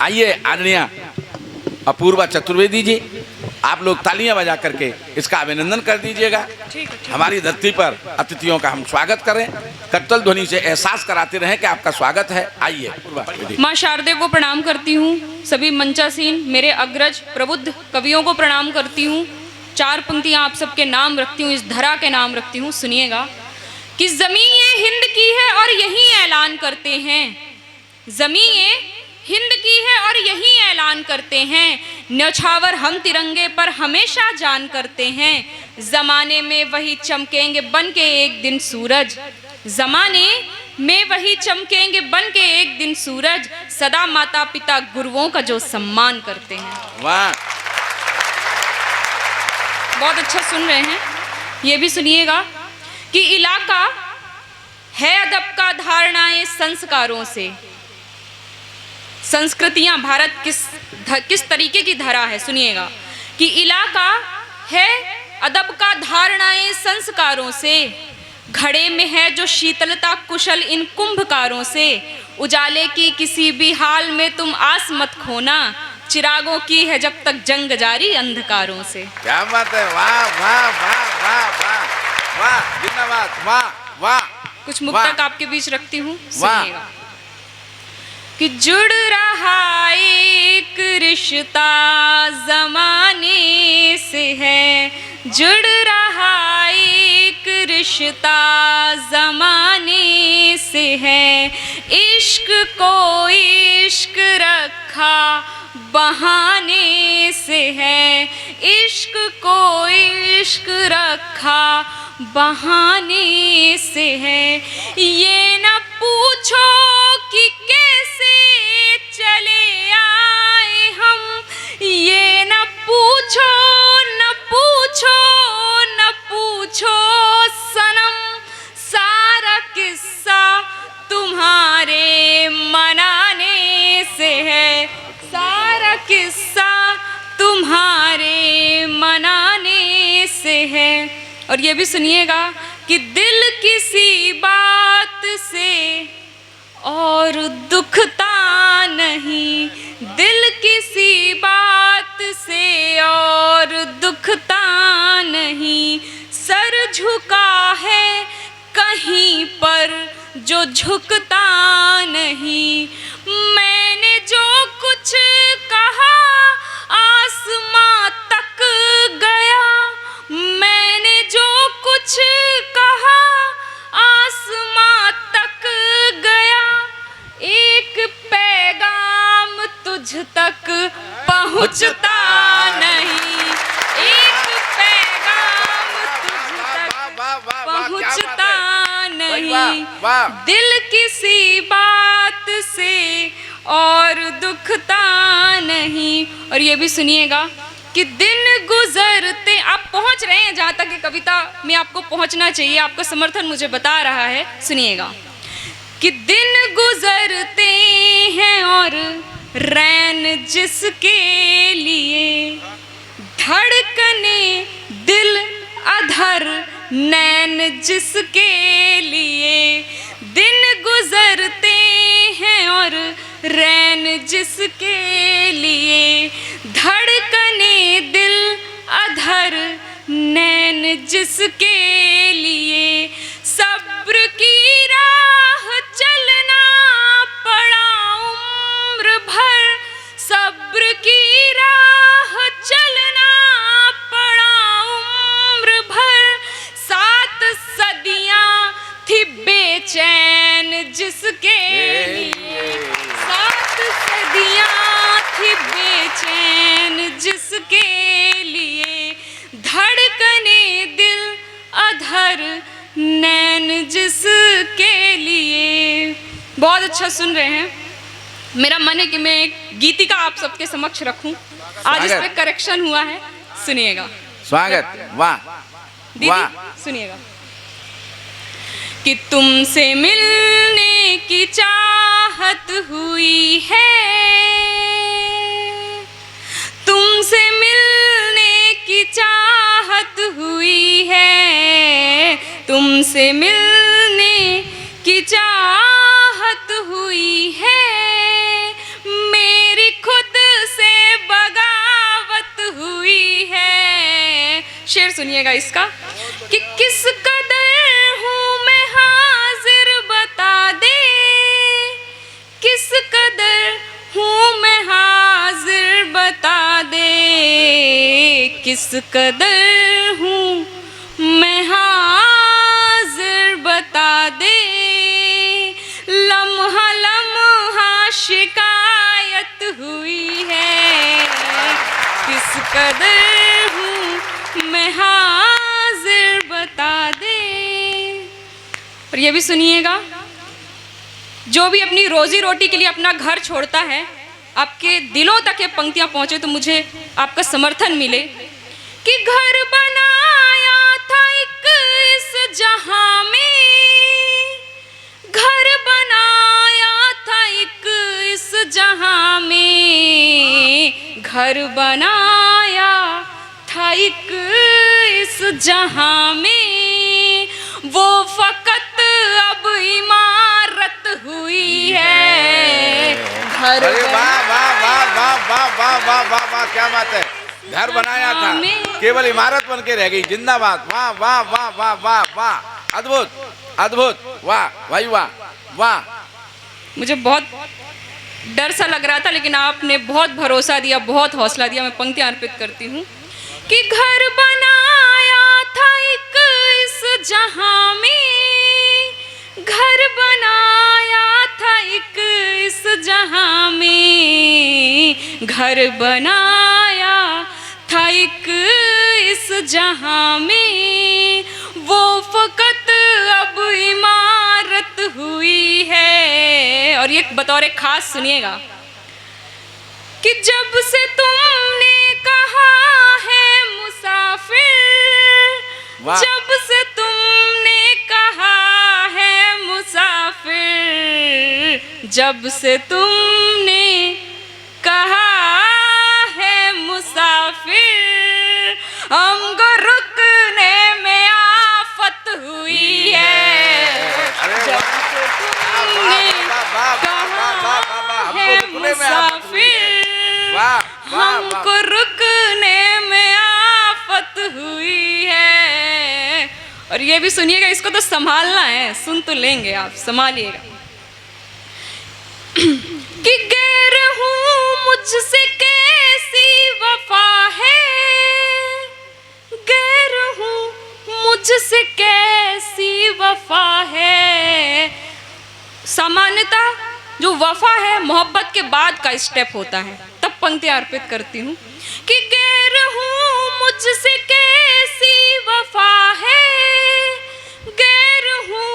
आइए आदरणीय अपूर्वा चतुर्वेदी जी, आप लोग तालियां बजा करके इसका अभिनंदन कर दीजिएगा। हमारी धरती पर अतिथियों का हम स्वागत करें, करतल ध्वनि से एहसास कराते रहें कि आपका स्वागत है। आइए। माँ शारदे को प्रणाम करती हूँ, सभी मंचासीन मेरे अग्रज प्रबुद्ध कवियों को प्रणाम करती हूँ। 4 पंक्तियाँ आप सबके नाम रखती हूँ, इस धरा के नाम रखती हूँ। सुनिएगा कि ज़मीं ये हिंद की है और यही ऐलान करते हैं, ज़मीं ये हिंद की है और यही ऐलान करते हैं, न्यौछावर हम तिरंगे पर हमेशा जान करते हैं, ज़माने में वही चमकेंगे बन के एक दिन सूरज, ज़माने में वही चमकेंगे बन के एक दिन सूरज, सदा माता पिता गुरुओं का जो सम्मान करते हैं। वाह, बहुत अच्छा सुन रहे हैं। ये भी सुनिएगा कि इलाका है अदब का धारणाएं संस्कारों से। संस्कृतियां भारत किस तरीके की धरा है, सुनिएगा कि इलाका है अदब का धारणाएं संस्कारों से, घड़े में है जो शीतलता कुशल इन कुंभकारों से, उजाले की किसी भी हाल में तुम आस मत खोना, चिरागों की है जब तक जंग जारी अंधकारों से। क्या बात है, वाह वाह वाह वाह वाह वाह, जिंदाबाद, वाह वाह। कुछ मुक्तक आपके बीच रखती हूँ, सुनिएगा कि जुड़ रहा एक रिश्ता ज़माने से है, जुड़ रहा एक रिश्ता ज़माने से है, इश्क को इश्क रखा बहाने से है, इश्क को इश्क रखा बहाने से है, ये न पूछो कि कैसे चले आए हम, ये न पूछो न पूछो न पूछो सनम, सारा किस्सा तुम्हारे मनाने से है, सारा किस्सा तुम्हारे मनाने से है। और ये भी सुनिएगा कि दिल किसी बात से और दुखता नहीं, दिल किसी बात से और दुखता नहीं, सर झुका है कहीं पर जो झुकता नहीं, मैंने जो कुछ कहा आसमां तक गया, मैंने जो कुछ कहा आसमां तक गया, एक पैगाम तुझ तक पहुंचता नहीं, एक पैगाम तुझ तक पहुंचता नहीं, दिल किसी बात से और दुखता नहीं। और ये भी सुनिएगा कि दिन गुजरते, आप पहुंच रहे हैं जहाँ तक कि कविता में आपको पहुंचना चाहिए, आपका समर्थन मुझे बता रहा है। सुनिएगा कि दिन गुजरते हैं और रैन जिसके लिए, धड़कने दिल अधर नैन जिसके लिए, दिन गुजरते हैं और रैन जिसके लिए, धड़कने दिल अधर नैन जिसके लिए, सब्र की राह चलना पड़ा उम्र भर, सब्र की राह चलना पड़ा उम्र भर, 7 सदियां थी बेचैन जिसके लिए, 7 सदियां थी बेचैन जिसके लिए, धड़कने दिल अधर नैन जिसके लिए। बहुत अच्छा सुन रहे हैं। मेरा मन है कि मैं एक गीतिका आप सबके समक्ष रखूं, आज इस पे करेक्शन हुआ है, सुनिएगा। स्वागत, वाह दीदी सुनिएगा कि तुमसे मिलने की चाहत हुई है, तुमसे मिलने की चाहत हुई है, तुम तुमसे मिलने की चाहत हुई है, मेरी खुद से बगावत हुई है। शेर सुनिएगा इसका कि किस कदर हूँ मैं हाजिर बता दे, किस कदर हूँ मैं हाजिर बता दे, किस कदर हूँ मैं हाजिर बता दे, लम्हा लम्हा शिकायत हुई है, किस कदर हूँ मैं हाजिर बता दे। और ये भी सुनिएगा, जो भी अपनी रोजी रोटी के लिए अपना घर छोड़ता है, आपके दिलों तक ये पंक्तियां पहुंचे तो मुझे आपका समर्थन मिले कि घर बनाया था एक इस जहां में, घर बनाया था एक इस जहां में, घर बनाया था एक इस जहां में, वो फकत अब इमारत हुई है। घर अरे वाह वाह वाह वाह वाह वाह वाह वाह वाह, क्या बात है। घर बनाया था, केवल इमारत बन के रह गई। जिंदाबाद। वाह वाह वाह वाह वाह वाह, अद्भुत अद्भुत, वाह भाई वाह वाह। मुझे बहुत डर सा लग रहा था, लेकिन आपने बहुत भरोसा दिया, बहुत हौसला दिया। मैं पंक्तियां अर्पित करती हूँ कि घर बनाया था एक इस जहां में, घर बनाया था एक इस जहां में, घर बनाया था एक इस जहां में, वो फकत अब इमारत हुई है। और ये बतौर एक खास सुनिएगा कि जब से तुमने कहा है मुसाफिर, जब से तुमने कहा है मुसाफिर, जब से तुमने कहा है मुसाफिर, हमको रुकने में आफत हुई है। जब से तुमने कहा है मुसाफिर, हमको रुकने में आफत हुई है। और ये भी सुनिएगा, इसको तो संभालना है, सुन तो लेंगे आप, संभालिएगा कि गैर हूँ मुझसे कैसी वफा है, गैर हूँ मुझसे कैसी वफा है। सामान्यतः जो वफा है मोहब्बत के बाद का स्टेप होता है। तब पंक्ति अर्पित करती हूँ कि गैर हूँ मुझसे कैसी वफा है, गैर हूँ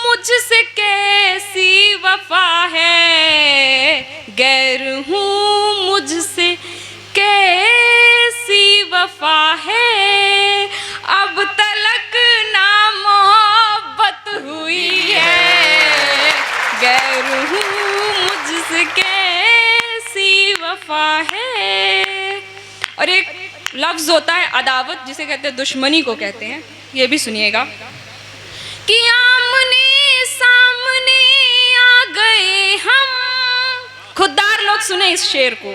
मुझसे कैसी वफा है, गैर हूँ मुझसे कैसी वफा है, अब तलक ना मोहब्बत हुई है, गैर हूँ मुझसे कैसी वफा है। और एक लफ्ज होता है अदावत, जिसे कहते हैं दुश्मनी को कहते हैं। ये भी सुनिएगा कि आमने सामने आ गए हम, खुददार लोग सुने इस शेर को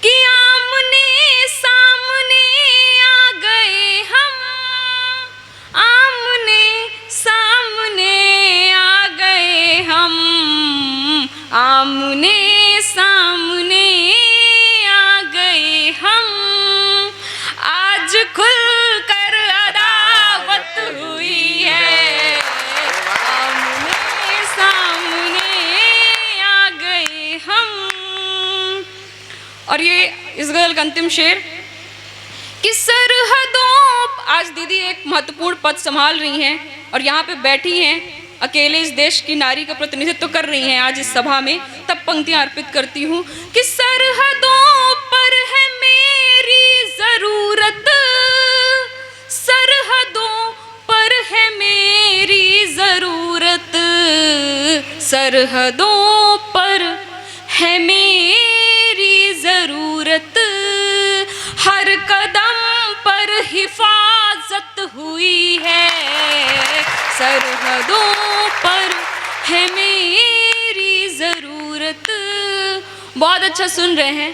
कि आमने सामने आ गए हम, आमने सामने आ गए हम, आमने सामने आ गए हम, आज खुल कर अदावत हुई है, आमने सामने आ गए हम। और ये इस गज़ल का अंतिम शेर कि सरहदों, आज दीदी एक महत्वपूर्ण पद संभाल रही हैं और यहाँ पे बैठी हैं, अकेले इस देश की नारी का प्रतिनिधित्व कर रही हैं आज इस सभा में। तब पंक्तियां अर्पित करती हूँ कि सरहदों पर है मेरी जरूरत, सरहदों पर है मेरी जरूरत, सरहदों पर है मेरी जरूरत, हर कदम पर हिफाजत हुई है, सरहदों पर है मेरी जरूरत। बहुत अच्छा सुन रहे हैं।